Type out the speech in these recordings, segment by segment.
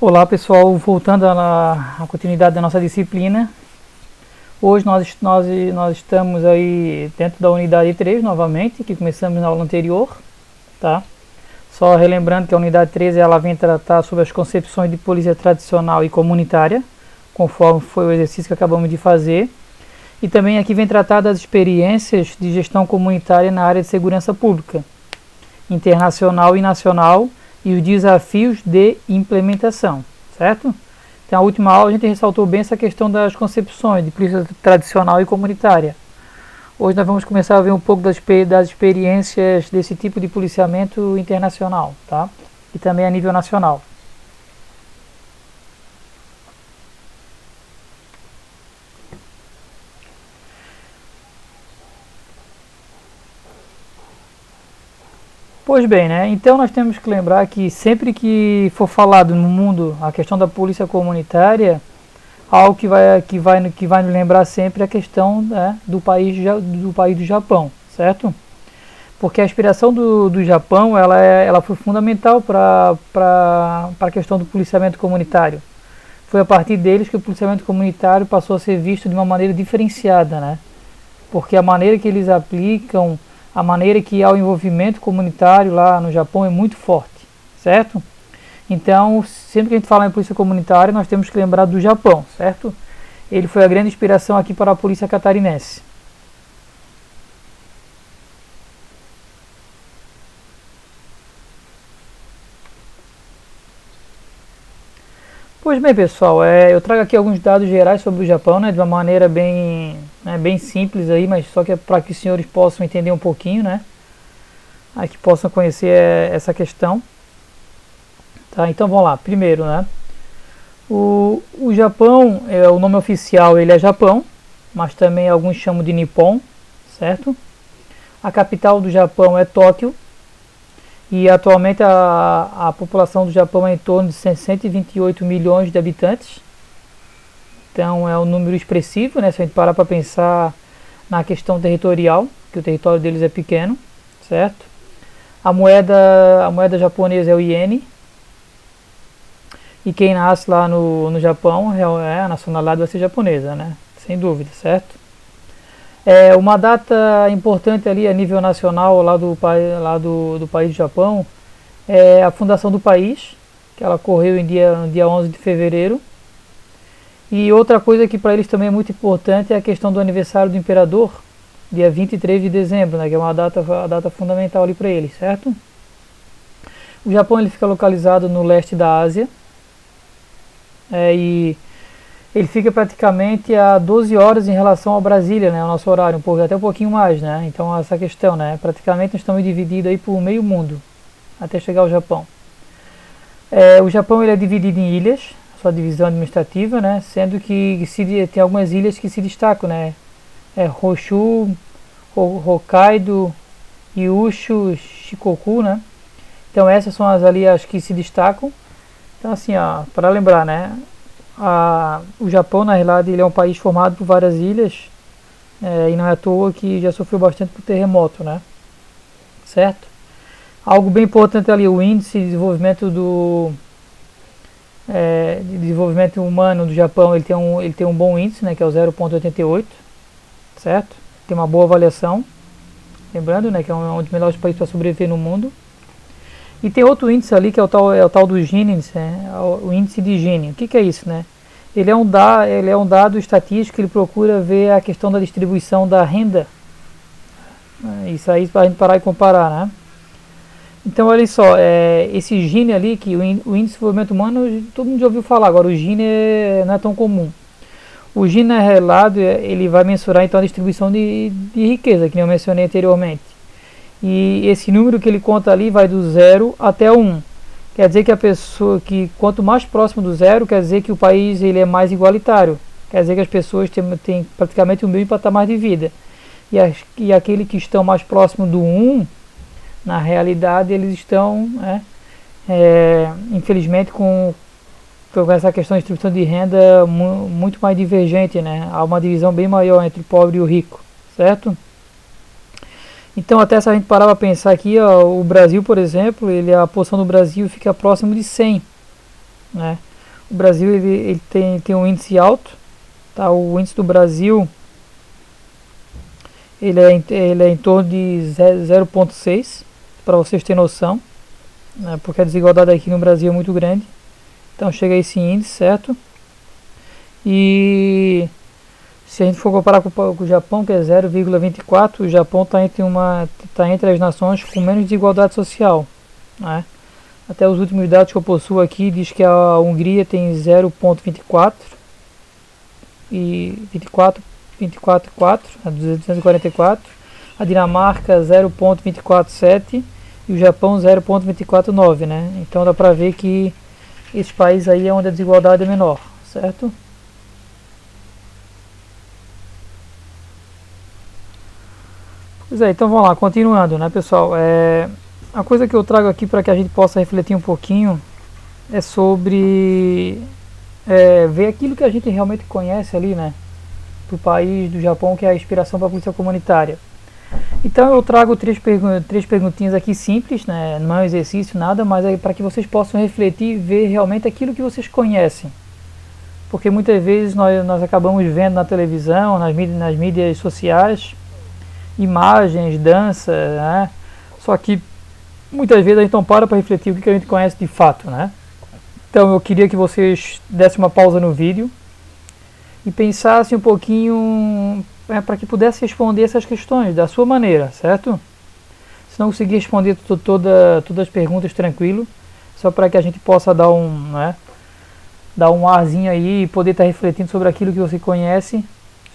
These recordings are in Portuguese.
Olá pessoal, voltando à continuidade da nossa disciplina. Hoje nós estamos aí dentro da unidade 3 novamente, que começamos na aula anterior, tá? Só relembrando que a unidade 3 ela vem tratar sobre as concepções de polícia tradicional e comunitária, conforme foi o exercício que acabamos de fazer. E também aqui vem tratar das experiências de gestão comunitária na área de segurança pública, internacional e nacional, e os desafios de implementação, certo? Então, a última aula a gente ressaltou bem essa questão das concepções de polícia tradicional e comunitária. Hoje nós vamos começar a ver um pouco das experiências desse tipo de policiamento internacional, tá? E também a nível nacional. Pois bem, né? Então nós temos que lembrar que sempre que for falado no mundo a questão da polícia comunitária, algo que vai nos lembrar sempre a questão, né, do país do Japão, certo? Porque a inspiração do Japão ela foi fundamental para a questão do policiamento comunitário. Foi a partir deles que o policiamento comunitário passou a ser visto de uma maneira diferenciada, né? Porque a maneira que eles aplicam, a maneira que há o envolvimento comunitário lá no Japão é muito forte, certo? Então, sempre que a gente fala em polícia comunitária, nós temos que lembrar do Japão, certo? Ele foi a grande inspiração aqui para a polícia catarinense. Pois bem, pessoal, eu trago aqui alguns dados gerais sobre o Japão, né, de uma maneira bem simples aí, mas só que é para que os senhores possam entender um pouquinho, né, aí que possam conhecer essa questão. Tá, então vamos lá. Primeiro, né, o Japão, o nome oficial ele é Japão, mas também alguns chamam de Nippon, certo? A capital do Japão é Tóquio. E atualmente a população do Japão é em torno de 128 milhões de habitantes. Então é um número expressivo, né? Se a gente parar para pensar na questão territorial, que o território deles é pequeno, certo? A moeda japonesa é o iene. E quem nasce lá no Japão, a nacionalidade vai ser japonesa, né? Sem dúvida, certo? Uma data importante ali a nível nacional lá do país do Japão é a fundação do país, que ela ocorreu no dia 11 de fevereiro. E outra coisa que para eles também é muito importante é a questão do aniversário do imperador, dia 23 de dezembro, né, que é a data fundamental ali para eles, certo? O Japão ele fica localizado no leste da Ásia, e ele fica praticamente a 12 horas em relação ao Brasília, né, o nosso horário, até um pouquinho mais, né? Então essa questão, né, praticamente nós estamos divididos aí por meio mundo até chegar ao Japão. O Japão ele é dividido em ilhas, sua divisão administrativa, né, sendo que tem algumas ilhas que se destacam, né? Honshu, Hokkaido, Kyushu, Shikoku, né? Então essas são as que se destacam. Então assim, ó, para lembrar, né? O Japão, na realidade, ele é um país formado por várias ilhas, e não é à toa que já sofreu bastante por terremoto, né? Certo? Algo bem importante ali, o índice de desenvolvimento humano do Japão, ele tem um bom índice, né, que é o 0,88, certo? Tem uma boa avaliação, lembrando, né, que é um dos melhores países para sobreviver no mundo. E tem outro índice ali que é o tal do Gini, né? O índice de Gini. O que é isso, né? Ele é um dado estatístico que ele procura ver a questão da distribuição da renda. Isso aí para a gente parar e comparar, né? Então olha só, esse Gini ali, que o índice de desenvolvimento humano, todo mundo já ouviu falar, agora o Gini não é tão comum. O Gini, na realidade, ele vai mensurar então a distribuição de riqueza, que eu mencionei anteriormente. E esse número que ele conta ali vai do 0 até 1. Quer dizer que a pessoa que quanto mais próximo do 0, quer dizer que o país ele é mais igualitário. Quer dizer que as pessoas têm praticamente o mesmo patamar de vida. E aqueles que estão mais próximo do 1, na realidade eles estão, infelizmente, com essa questão de distribuição de renda muito mais divergente, né? Há uma divisão bem maior entre o pobre e o rico, certo? Então, até se a gente parar para pensar aqui, ó, o Brasil, por exemplo, a posição do Brasil fica próximo de 100, né? O Brasil ele tem um índice alto, tá? O índice do Brasil ele é em torno de 0,6, para vocês terem noção, né? Porque a desigualdade aqui no Brasil é muito grande. Então chega a esse índice, certo? E se a gente for comparar com o Japão, que é 0,24, o Japão está entre as nações com menos desigualdade social, né? Até os últimos dados que eu possuo aqui diz que a Hungria tem 0,24 e 24,4, a 244, a Dinamarca 0,247 e o Japão 0,249, né? Então dá pra ver que esses países aí é onde a desigualdade é menor, certo? Pois é, então vamos lá, continuando, né, pessoal? A coisa que eu trago aqui para que a gente possa refletir um pouquinho é sobre ver aquilo que a gente realmente conhece ali, né, do país, do Japão, que é a inspiração para a política comunitária. Então eu trago três perguntinhas aqui simples, né, não é um exercício, nada, mas é para que vocês possam refletir e ver realmente aquilo que vocês conhecem. Porque muitas vezes nós acabamos vendo na televisão, nas mídias sociais, imagens, dança, né? Só que muitas vezes a gente não para refletir o que a gente conhece de fato, né? Então eu queria que vocês dessem uma pausa no vídeo e pensassem um pouquinho para que pudesse responder essas questões da sua maneira, certo? Se não conseguir responder todas as perguntas tranquilo, só para que a gente possa dar dar um arzinho aí e poder estar refletindo sobre aquilo que você conhece,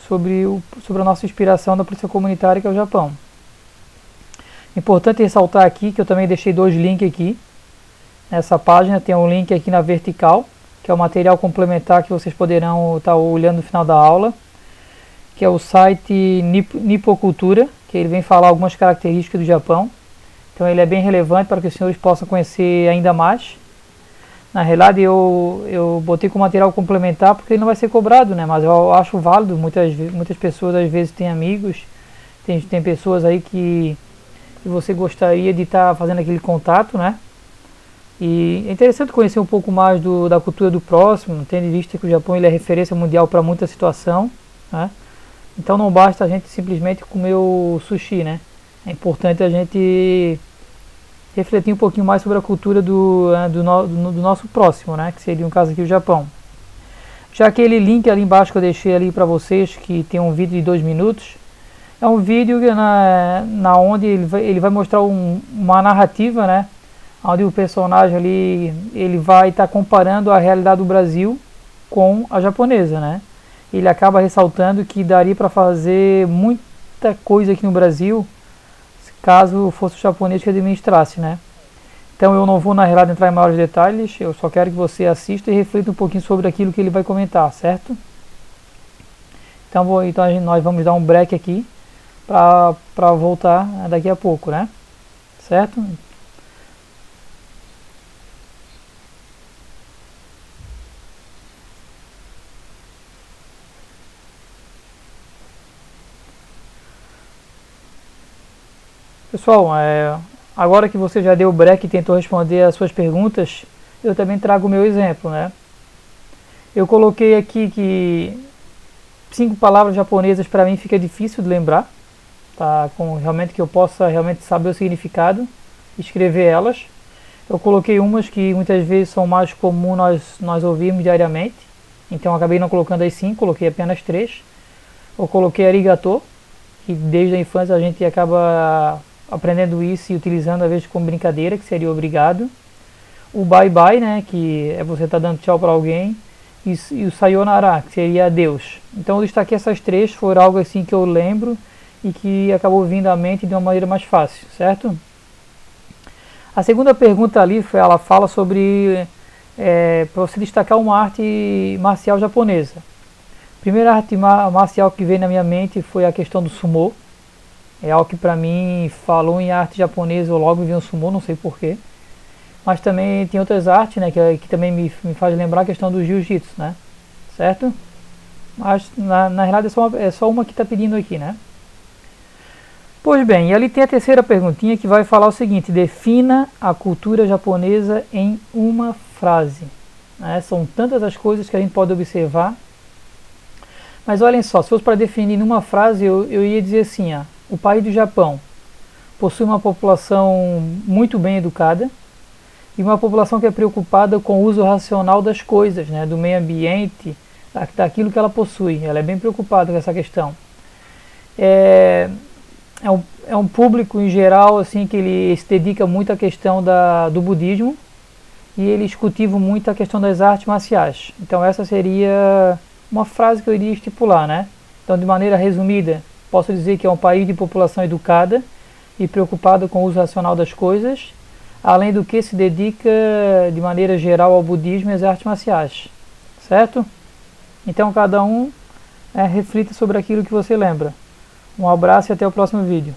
sobre a nossa inspiração da política comunitária, que é o Japão. Importante ressaltar aqui que eu também deixei 2 links aqui nessa página. Tem um link aqui na vertical, que é o material complementar que vocês poderão estar olhando no final da aula, que é o site Nipocultura, que ele vem falar algumas características do Japão. Então ele é bem relevante para que os senhores possam conhecer ainda mais. Na realidade eu botei com material complementar porque ele não vai ser cobrado, né? Mas eu acho válido. Muitas pessoas às vezes têm amigos, tem pessoas aí que você gostaria de estar fazendo aquele contato, né? E é interessante conhecer um pouco mais da cultura do próximo, tendo em vista que o Japão ele é referência mundial para muita situação, né? Então não basta a gente simplesmente comer o sushi, né? É importante a gente refletir um pouquinho mais sobre a cultura do nosso próximo, né? Que seria um caso aqui o Japão. Já aquele link ali embaixo que eu deixei ali para vocês, que tem um vídeo de 2 minutos, é um vídeo na onde ele vai mostrar uma narrativa, né? Onde o personagem ali ele vai estar comparando a realidade do Brasil com a japonesa, né? Ele acaba ressaltando que daria para fazer muita coisa aqui no Brasil caso fosse o japonês que administrasse, né? Então eu não vou na realidade entrar em maiores detalhes, eu só quero que você assista e reflita um pouquinho sobre aquilo que ele vai comentar, certo? Então nós vamos dar um break aqui para voltar daqui a pouco, né? Certo? Pessoal, agora que você já deu o break e tentou responder as suas perguntas, eu também trago o meu exemplo, né? Eu coloquei aqui que 5 palavras japonesas para mim fica difícil de lembrar, tá? Realmente que eu possa realmente saber o significado, escrever elas. Eu coloquei umas que muitas vezes são mais comuns nós ouvirmos diariamente, então acabei não colocando as 5, coloquei apenas 3. Eu coloquei arigato, que desde a infância a gente acaba aprendendo isso e utilizando às vezes como brincadeira, que seria obrigado. O bye bye, né, que é você estar dando tchau para alguém, e o sayonara, que seria adeus. Então eu destaquei essas 3, foram algo assim que eu lembro e que acabou vindo à mente de uma maneira mais fácil, certo? A segunda pergunta ali, ela fala sobre para você destacar uma arte marcial japonesa. A primeira arte marcial que veio na minha mente foi a questão do sumo. É algo que para mim falou em arte japonesa, eu logo vi um sumo, não sei porquê. Mas também tem outras artes, né, que também me faz lembrar a questão do jiu-jitsu, né? Certo? Mas na realidade é só uma que está pedindo aqui, né? Pois bem, e ali tem a terceira perguntinha que vai falar o seguinte: defina a cultura japonesa em uma frase. né? São tantas as coisas que a gente pode observar. Mas olhem só, se fosse para definir numa frase, eu ia dizer assim, ó, o país do Japão possui uma população muito bem educada e uma população que é preocupada com o uso racional das coisas, né, do meio ambiente, daquilo que ela possui. Ela é bem preocupada com essa questão. É um público em geral assim que ele se dedica muito à questão do budismo e eles cultivam muito a questão das artes marciais. Então essa seria uma frase que eu iria estipular, né? Então, de maneira resumida, posso dizer que é um país de população educada e preocupada com o uso racional das coisas, além do que se dedica de maneira geral ao budismo e às artes marciais, certo? Então cada um reflita sobre aquilo que você lembra. Um abraço e até o próximo vídeo.